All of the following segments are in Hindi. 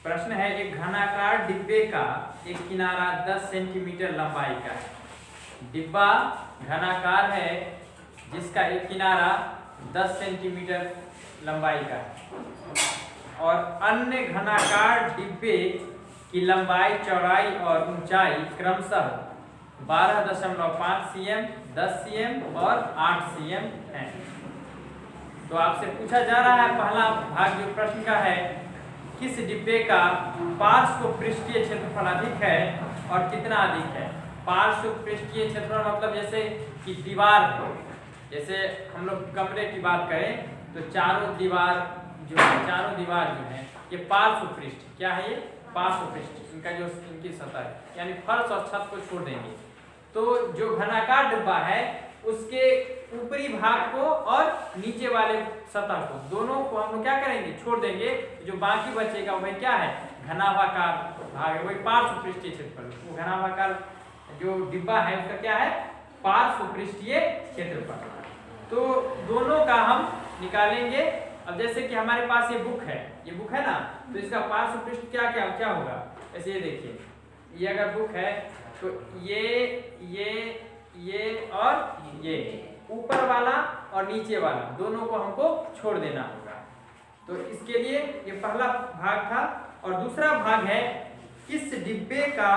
प्रश्न है, एक घनाकार डिब्बे का एक किनारा 10 सेंटीमीटर लंबाई का है। डिब्बा घनाकार है जिसका एक किनारा 10 सेंटीमीटर लंबाई का है और अन्य घनाकार डिब्बे की लंबाई, चौड़ाई और ऊंचाई क्रमशः 12.5 cm, 10 cm और 8 cm है। तो आपसे पूछा जा रहा है, पहला भाग जो प्रश्न का है, किस डिब्बे का पार्श्व पृष्ठीय क्षेत्रफल अधिक है और कितना अधिक है। पार्श्व पृष्ठीय क्षेत्रफल मतलब जैसे कि दीवार है, जैसे हम लोग कमरे की बात करें तो चारों दीवार जो है ये पार्श्व पृष्ठ, क्या है ये पार्श्व पृष्ठ, इनका जो इनकी सतह है, यानी फर्श और छत को छोड़ देंगे। तो जो घनाकार डिब्बा है उसके ऊपरी भाग को और नीचे वाले सतह को, दोनों को हम लोग क्या करेंगे, छोड़ देंगे। जो बाकी बचेगा वही क्या है, घनाभाकार भाग है, वही पार्श्व पृष्ठीय क्षेत्रफल। वो घनाभाकार जो डिब्बा है उसका क्या है, पार्श्व पृष्ठीय क्षेत्रफल। तो दोनों का हम निकालेंगे। अब जैसे कि हमारे पास ये बुक है ना, तो इसका पार्श्व पृष्ठ क्या होगा, ऐसे ये देखिए, ये अगर बुक है तो ये और ये ऊपर वाला और नीचे वाला दोनों को हमको छोड़ देना होगा। तो इसके लिए ये पहला भाग था। और दूसरा भाग है, किस डिब्बे का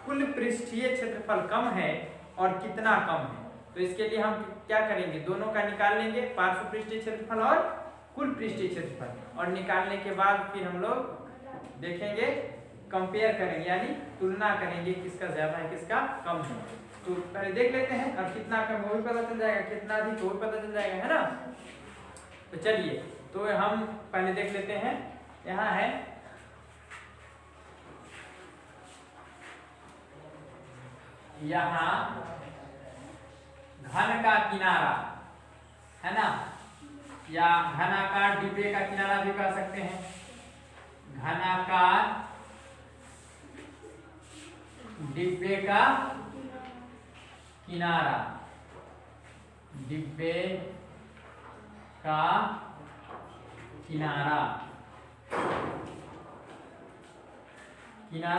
कुल पृष्ठीय क्षेत्रफल कम है और कितना कम है। तो इसके लिए हम क्या करेंगे, दोनों का निकाल लेंगे, पार्श्व पृष्ठीय क्षेत्रफल और कुल पृष्ठीय क्षेत्रफल। और निकालने के बाद फिर हम लोग देखेंगे, कंपेयर करेंगे, यानी तुलना करेंगे किसका ज्यादा है किसका कम है। तो पहले देख लेते हैं, अब कितना कम वो भी पता चल जाएगा, कितना अधिक वो भी पता चल जाएगा, है ना। तो चलिए, तो हम पहले देख लेते हैं। यहाँ है, यहाँ घन का किनारा है ना, या घनाकार डिब्बे का किनारा भी कह सकते हैं। घनाकार डिब्बे का किनारा, डिब्बे का किनारा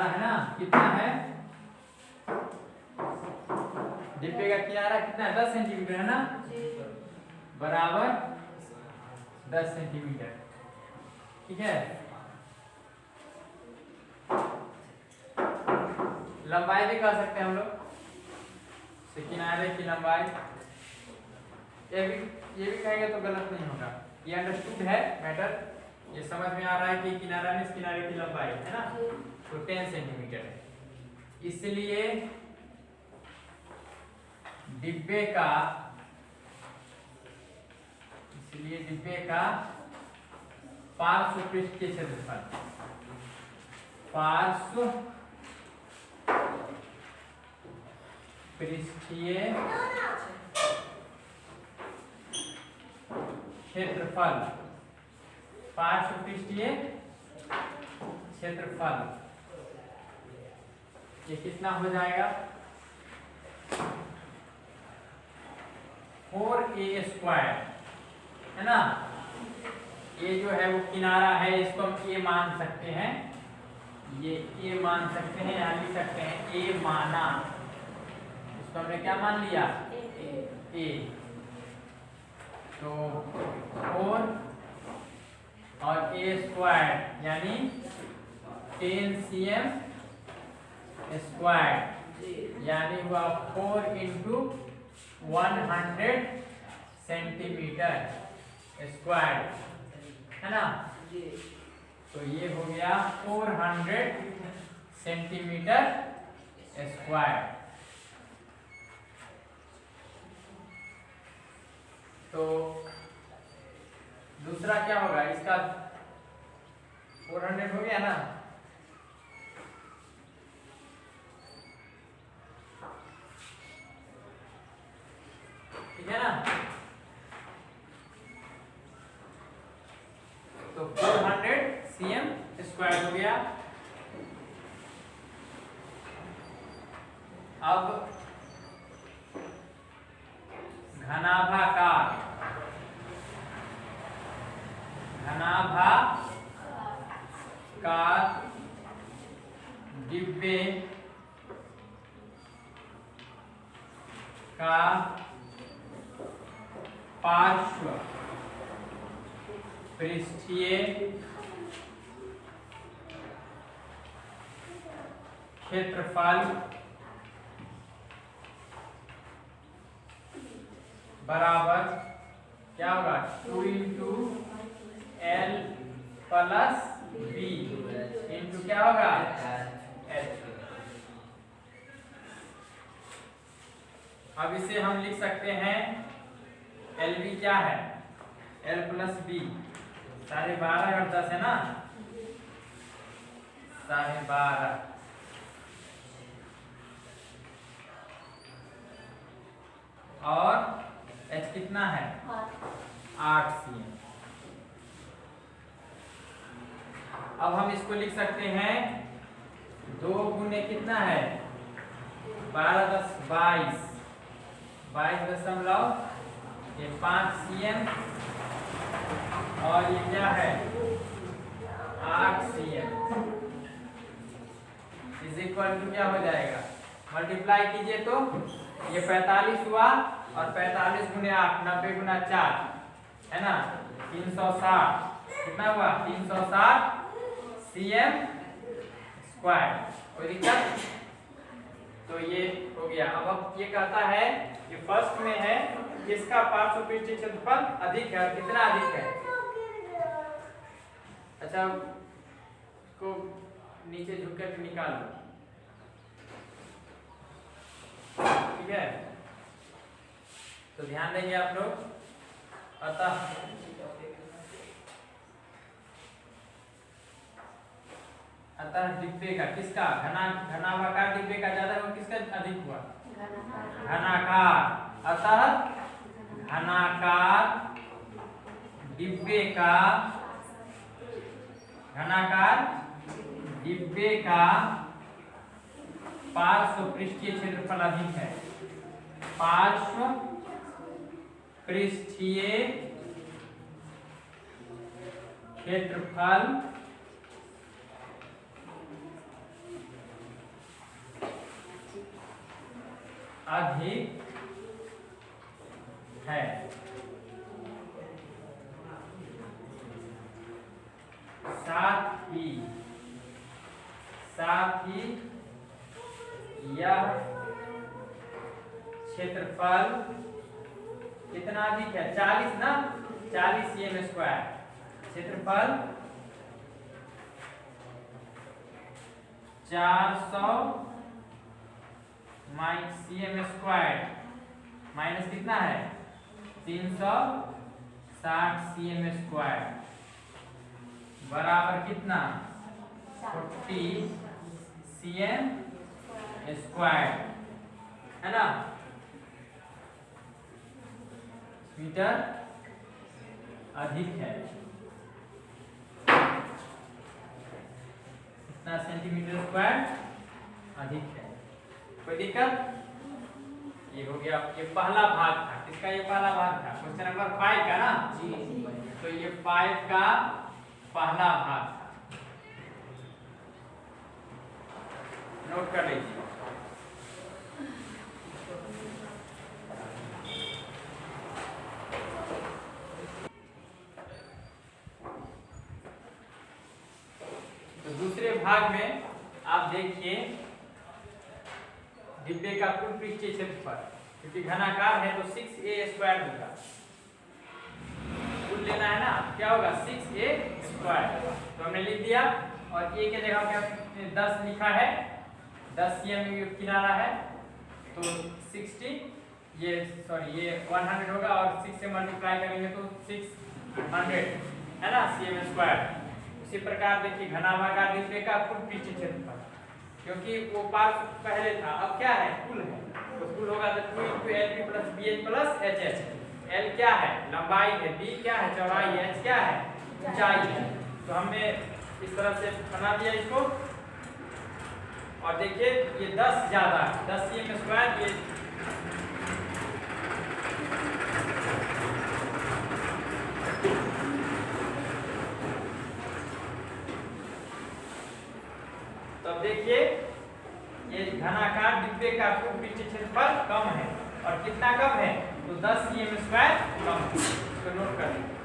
है ना, कितना है, डिब्बे का किनारा कितना है, 10 सेंटीमीटर है ना, बराबर 10 सेंटीमीटर, ठीक है। लंबाई भी कह सकते हैं हम लोग, किनारे की लंबाई, ये भी कहेंगे तो गलत नहीं होगा। ये अंडरस्टूड है मैटर, ये समझ में आ रहा है कि किनारा में इस किनारे की लंबाई है ना, तो 10 सेंटीमीटर है। इसलिए डिब्बे का पार्श्व पृष्ठीय क्षेत्रफल, पार्श्व पृष्ठीय क्षेत्रफल, पार्श्व पृष्ठीय क्षेत्रफल, ये कितना हो जाएगा, 4a² है ना। ये जो है वो किनारा है, इसको हम a मान सकते हैं, ये a मान सकते हैं, या लिख सकते हैं a माना, इसको हमने क्या मान लिया, a। तो 4 और a² यानी 10 cm स्क्वायर, यानी हुआ 4 × 100 सेंटीमीटर स्क्वायर, है ना। तो ये हो गया 400 सेंटीमीटर स्क्वायर। तो दूसरा क्या होगा, इसका 400 हो गया ना, ठीक है ना। तो 400 cm स्क्वायर हो गया। अब घनाभाकार घनाभाकार अर्थात डिब्बे का पार्श्व पृष्ठीय क्षेत्रफल बराबर क्या होगा 2 into L plus B into क्या होगा एच। अब इसे हम लिख सकते हैं एल बी क्या है एल प्लस बी 12.5 और 10 है ना 12.5 और एच कितना है 8 cm। अब हम इसको लिख सकते हैं 2 गुने कितना है 12 10 22 22 ये 5 cm और ये क्या है 8 cm इज इक्वल टू क्या हो जाएगा मल्टीप्लाई कीजिए तो ये 45 हुआ और 45 गुने 8 90 गुना 4 है ना 360 कितना हुआ 360 cm स्क्वायर। कोई दिक्कत तो ये हो गया। अब ये कहता है ये फर्स्ट में है किसका पार्श्व पृष्ठीय क्षेत्रफल अधिक है और कितना अधिक है। अच्छा इसको नीचे झुक कर निकाल लो ठीक है। तो ध्यान देंगे आप लोग अतः डिब्बे का किसका घनाभाकार डिब्बे का ज्यादा हुआ किसका अधिक हुआ घनाकार। अतः घनाकार डिब्बे का पार्श्व पृष्ठीय क्षेत्रफल अधिक है। पार्श्व पृष्ठीय क्षेत्रफल अधिक है। साथ ही यह क्षेत्रफल कितना अधिक है 40 ना 40 cm स्क्वायर क्षेत्रफल 400 cm स्क्वायर माइनस कितना है 360 cm स्क्वायर बराबर कितना 40 cm स्क्वायर है ना मीटर अधिक है। कितना सेंटीमीटर स्क्वायर अधिक है। कोई दिक्कत। ये हो गया ये पहला भाग था किसका ये पहला भाग था क्वेश्चन नंबर 5 का ना जी। तो ये 5 का पहला भाग था नोट कर लीजिए। तो दूसरे भाग में आप देखिए डिब्बे का कुल पृष्ठीय क्षेत्रफल क्योंकि घनाकार है तो 6a स्क्वायर होगा। कुल लेना है ना क्या होगा 6a स्क्वायर। तो हमने लिख दिया और a के जगह पे 10 लिखा है 10 cm किनारा है तो 60 ये 100 होगा और 6 से मल्टीप्लाई करेंगे तो 600 है ना cm स्क्वायर। उसी प्रकार देखिए घनाभागाकार डिब्बे का कुल पृष्ठीय क्षेत्रफल क्योंकि वो पार्श्व पहले था अब क्या है कुल है तो कुल होगा तो 2 × LB + BH + HH। L क्या है लंबाई है B क्या है चौड़ाई है H क्या है ऊंचाई है। तो हमने इस तरह से बना दिया इसको और देखिए ये 10 ज्यादा 10 cm स्क्वायर ये तो अब देखिए ये घनाकार डिब्बे का कुल पृष्ठ क्षेत्रफल कम है और कितना कम है तो 10 cm² कम है, तो नोट कर लीजिए।